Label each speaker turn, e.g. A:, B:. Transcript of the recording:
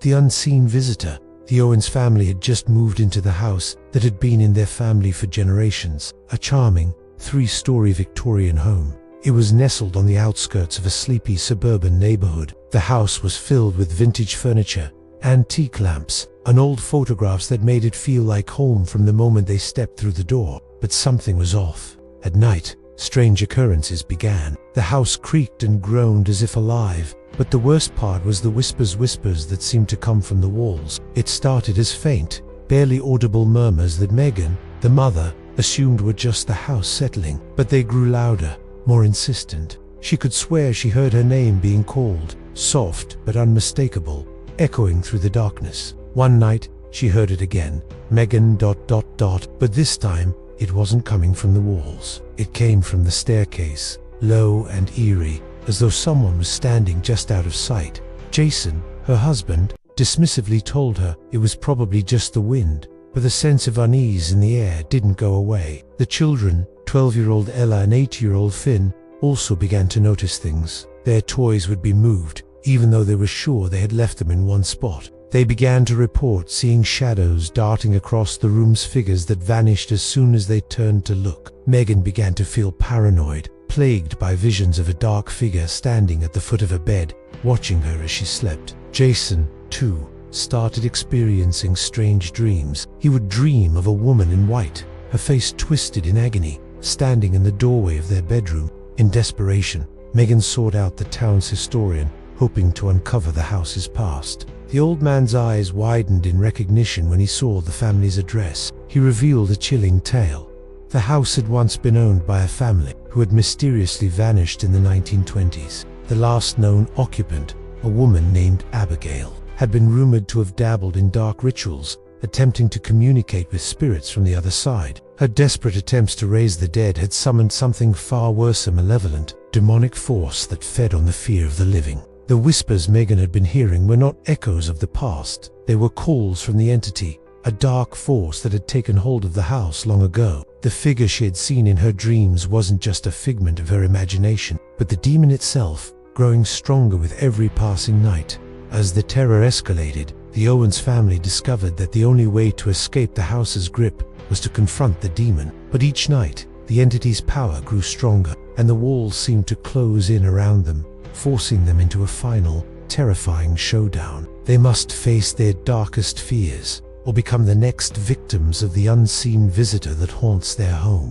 A: The unseen visitor. The Owens family had just moved into the house that had been in their family for generations, a charming, 3-story Victorian home. It was nestled on the outskirts of a sleepy suburban neighborhood. The house was filled with vintage furniture, antique lamps, and old photographs that made it feel like home from the moment they stepped through the door. But something was off. At night, strange occurrences began. The house creaked and groaned as if alive, but the worst part was the whispers that seemed to come from the walls. It started as faint, barely audible murmurs that Megan, the mother, assumed were just the house settling, but they grew louder, more insistent. She could swear she heard her name being called, soft but unmistakable, echoing through the darkness. One night, she heard it again, Megan ... but this time, it wasn't coming from the walls. It came from the staircase, low and eerie, as though someone was standing just out of sight. Jason, her husband, dismissively told her it was probably just the wind, but the sense of unease in the air didn't go away. The children, 12-year-old Ella and 8-year-old Finn, also began to notice things. Their toys would be moved, even though they were sure they had left them in one spot. They began to report seeing shadows darting across the room's figures that vanished as soon as they turned to look. Megan began to feel paranoid, plagued by visions of a dark figure standing at the foot of her bed, watching her as she slept. Jason, too, started experiencing strange dreams. He would dream of a woman in white, her face twisted in agony, standing in the doorway of their bedroom. In desperation, Megan sought out the town's historian, hoping to uncover the house's past. The old man's eyes widened in recognition when he saw the family's address. He revealed a chilling tale. The house had once been owned by a family who had mysteriously vanished in the 1920s. The last known occupant, a woman named Abigail, had been rumored to have dabbled in dark rituals, attempting to communicate with spirits from the other side. Her desperate attempts to raise the dead had summoned something far worse, a malevolent, demonic force that fed on the fear of the living. The whispers Megan had been hearing were not echoes of the past. They were calls from the entity, a dark force that had taken hold of the house long ago. The figure she had seen in her dreams wasn't just a figment of her imagination, but the demon itself, growing stronger with every passing night. As the terror escalated, the Owens family discovered that the only way to escape the house's grip was to confront the demon. But each night, the entity's power grew stronger, and the walls seemed to close in around them, forcing them into a final, terrifying showdown. They must face their darkest fears, or become the next victims of the unseen visitor that haunts their home.